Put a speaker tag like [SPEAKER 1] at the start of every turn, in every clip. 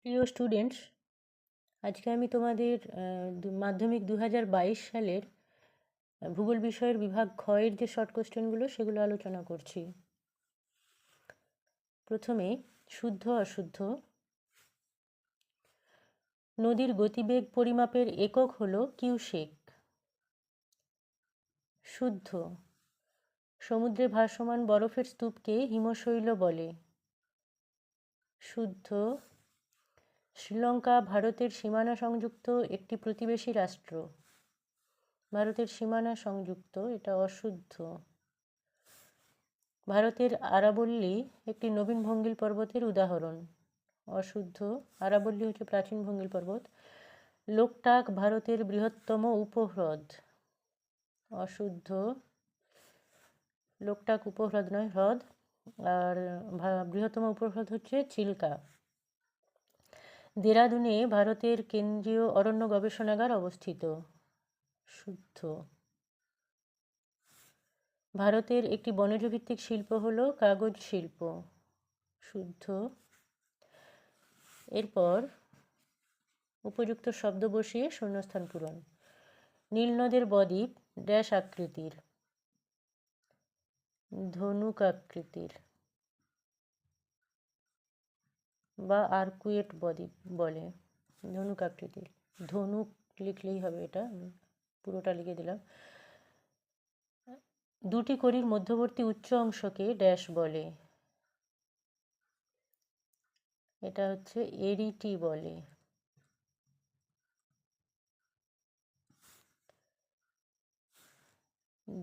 [SPEAKER 1] প্রিয় স্টুডেন্টস, আজকে আমি তোমাদের মাধ্যমিক 2022 সালের ভূগোল বিষয়ের বিভাগ ক্ষয়ের যে শর্ট কোশ্চেনগুলো সেগুলো আলোচনা করছি। প্রথমে শুদ্ধ অশুদ্ধ। নদীর গতিবেগ পরিমাপের একক হলো কিউসেক। শুদ্ধ। সমুদ্রে ভাসমান বরফের স্তূপকে হিমশৈল বলে। শুদ্ধ। শ্রীলঙ্কা ভারতের সীমানা সংযুক্ত একটি প্রতিবেশী রাষ্ট্র। ভারতের সীমানা সংযুক্ত, এটা অশুদ্ধ। ভারতের আরাবল্লী একটি নবীন ভঙ্গিল পর্বতের উদাহরণ। অশুদ্ধ। আরাবল্লী হচ্ছে প্রাচীন ভঙ্গিল পর্বত। লোকটাক ভারতের বৃহত্তম উপহ্রদ। অশুদ্ধ। লোকটাক উপহ্রদ নয়, হ্রদ। আর বৃহত্তম উপহ্রদ হচ্ছে চিল্কা। দেরাদুনে ভারতের কেন্দ্রীয় অরণ্য গবেষণাগার অবস্থিত। শুদ্ধ। ভারতের একটি বনজ ভিত্তিক শিল্প হলো কাগজ শিল্প। শুদ্ধ। এরপর উপযুক্ত শব্দ বসিয়ে শূন্যস্থান পূরণ। নীলনদের বদ্বীপ ড্যাশ আকৃতির। ধনুক আকৃতির বা আর্কুয়েট বদ্বীপ বলে। ধনুক আকৃতির, ধনুক লিখলেই হবে, এটা পুরোটা লিখে দিলাম। দুটি কড়ির মধ্যবর্তী উচ্চ অংশকে ড্যাশ বলে। এটা হচ্ছে এরিটি বলে।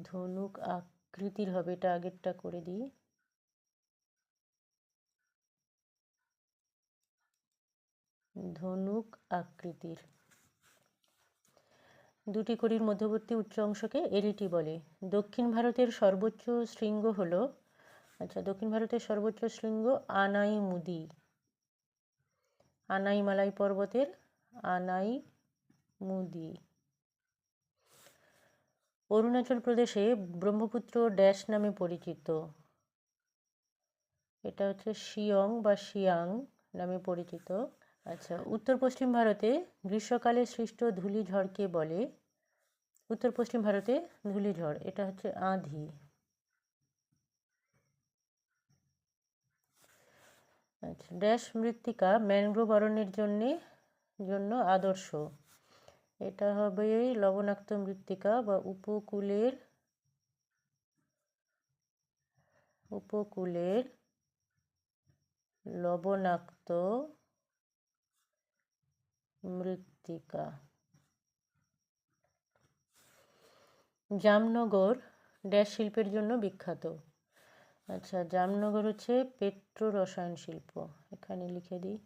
[SPEAKER 1] ধনুক আকৃতির হবে, এটা আগেরটা করে দিই। ধনুক আকৃতির। দুটি কড়ির মধ্যবর্তী উচ্চ অংশকে এরিটি বলে। দক্ষিণ ভারতের সর্বোচ্চ শৃঙ্গ হলো, দক্ষিণ ভারতের সর্বোচ্চ শৃঙ্গ আনাইমুদি। আনাইমালাই পর্বতের আনাইমুদি। অরুণাচল প্রদেশে ব্রহ্মপুত্র ড্যাশ নামে পরিচিত। এটা হচ্ছে শিয়ং বা শিয়াং নামে পরিচিত। উত্তর পশ্চিম ভারতে গ্রীষ্মকালে সৃষ্ট ধূলিঝড়কে বলে। উত্তর পশ্চিম ভারতে ধূলিঝড়, এটা হচ্ছে আঁধি। ড্যাশ মৃত্তিকা ম্যানগ্রোভ অরণ্যের জন্য আদর্শ। এটা হবে লবণাক্ত মৃত্তিকা বা উপকূলের লবণাক্ত মৃত্তিকা। জামনগর ড্যাশ শিল্পের জন্য বিখ্যাত। জামনগর হচ্ছে পেট্রো রসায়ন শিল্প, এখানে লিখে দিই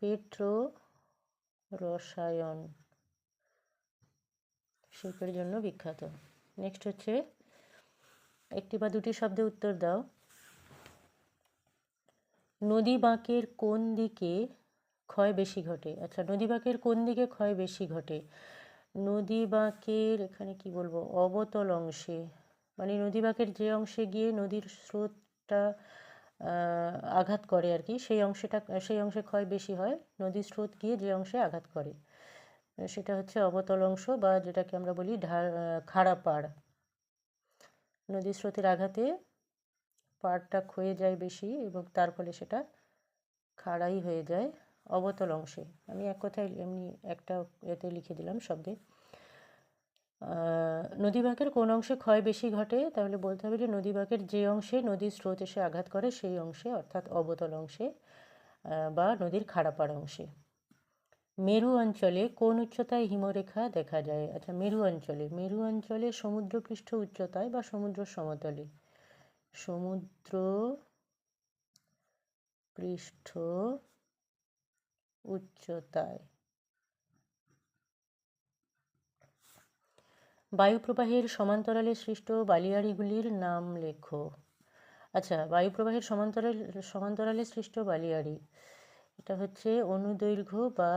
[SPEAKER 1] পেট্রো রসায়ন শিল্পের জন্য বিখ্যাত। নেক্সট হচ্ছে একটি বা দুটি শব্দে উত্তর দাও। নদী বাঁকের কোন দিকে ক্ষয় বেশি ঘটে? নদী বাঁকের কোন দিকে ক্ষয় বেশি ঘটে? নদী বাঁকের এখানে কি বলবো, অবতল অংশে, মানে নদী বাঁকের যে অংশে গিয়ে নদীর স্রোতটা আঘাত করে আর কি, সেই অংশে ক্ষয় বেশি হয়। নদীর স্রোত গিয়ে যে অংশে আঘাত করে সেটা হচ্ছে অবতল অংশ, বা যেটাকে আমরা বলি খাড়া পাড়। নদীর স্রোতের আঘাতে পাড়টা ক্ষয়ে যায় বেশি এবং তার ফলে সেটা খাড়াই হয়ে যায় অবতল অংশে। আমি এক কথায় এমনি একটা এতে লিখে দিলাম শব্দে। নদী বাঁকের কোন অংশে ক্ষয় বেশি ঘটে? তাহলে বলতে হবে যে নদী বাঁকের যে অংশে নদীর স্রোত এসে আঘাত করে সেই অংশে, অর্থাৎ অবতল অংশে বা নদীর খাড়াপাড় অংশে। মেরু অঞ্চলে কোন উচ্চতায় হিমরেখা দেখা যায়? মেরু অঞ্চলে সমুদ্রপৃষ্ঠ উচ্চতায় বা সমুদ্র সমতলে। সমুদ্র পৃষ্ঠ উচ্চতায়। বায়ুপ্রবাহের সমান্তরালে সৃষ্ট বালিয়াড়িগুলির নাম লেখো। বায়ুপ্রবাহের সমান্তরালে সৃষ্ট বালিয়াড়ি, এটা হচ্ছে অনুদৈর্ঘ্য বা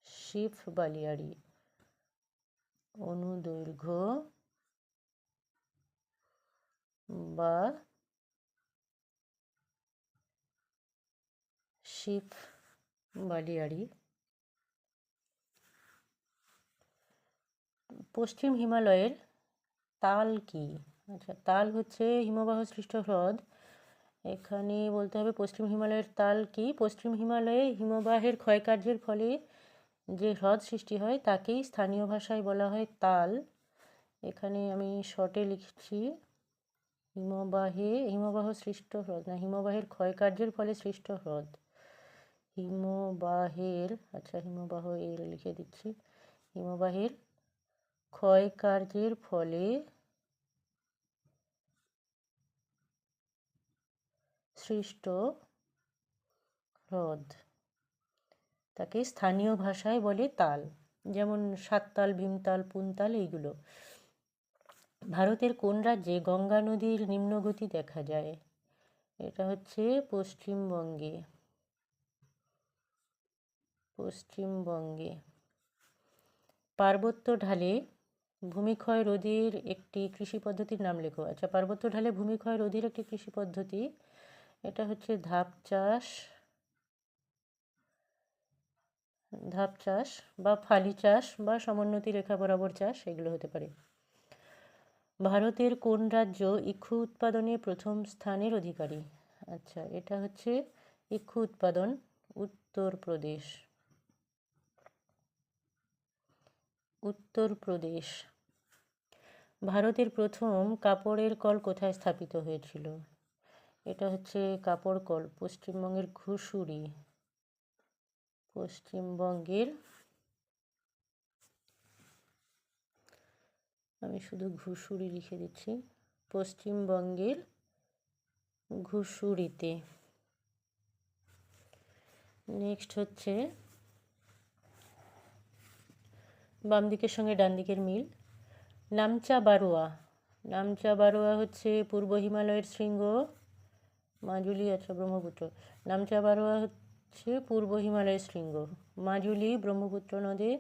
[SPEAKER 1] শিফ বালিয়াড়ি। অনুদৈর্ঘ্য বা শিব বালিয়াড়ি। পশ্চিম হিমালয়ের তাল কি? আচ্ছা, তাল হচ্ছে হিমবাহ সৃষ্ট হ্রদ। এখানে বলতে হবে পশ্চিম হিমালয়ের তাল কি? পশ্চিম হিমালয়ে হিমবাহের ক্ষয়কার্যের ফলে যে হ্রদ সৃষ্টি হয় তাকেই স্থানীয় ভাষায় বলা হয় তাল। এখানে আমি শর্টে লিখছি হিমবাহ সৃষ্ট হ্রদ, না, হিমবাহের ক্ষয়কার্যের ফলে সৃষ্ট হ্রদ। হিমবাহ এর লিখে দিচ্ছি। হিমবাহের ক্ষয়কার্যের ফলে সৃষ্ট হ্রদ, তাকে স্থানীয় ভাষায় বলে তাল। যেমন সাততাল, ভীমতাল, পুনতাল এইগুলো। ভারতের কোন রাজ্যে গঙ্গা নদীর নিম্নগতি দেখা যায়? এটা হচ্ছে পশ্চিমবঙ্গে। পার্বত্য ঢালে ভূমিক্ষয় রোধের একটি কৃষি পদ্ধতির নাম লেখো। আচ্ছা, পার্বত্য ঢালে ভূমিক্ষয় রোধের একটি কৃষি পদ্ধতি, এটা হচ্ছে ধাপ চাষ বা ফালি চাষ বা সমোন্নতি রেখা বরাবর চাষ, এগুলো হতে পারে। ভারতের কোন রাজ্য ইক্ষু উৎপাদনে প্রথম স্থানের অধিকারী? আচ্ছা, এটা হচ্ছে ইক্ষু উৎপাদন উত্তরপ্রদেশ। ভারতের প্রথম কাপড়ের কল কোথায় স্থাপিত হয়েছিল? এটা হচ্ছে কাপড় কল পশ্চিমবঙ্গের ঘুষুরি। আমি শুধু ঘুষুরি লিখে দিচ্ছি, পশ্চিমবঙ্গের ঘুষুরিতে। নেক্সট হচ্ছে বাম দিকের সঙ্গে ডান দিকের মিল। নামচা বারোয়া হচ্ছে পূর্ব হিমালয়ের শৃঙ্গ, মাজুলি, আচ্ছা ব্রহ্মপুত্র। নামচা বারোয়া হচ্ছে পূর্ব হিমালয়ের শৃঙ্গ, মাজুলি ব্রহ্মপুত্র নদে।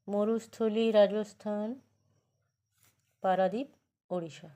[SPEAKER 1] মরুস্থলী রাজস্থান, পারাদ্বীপ ওড়িশা।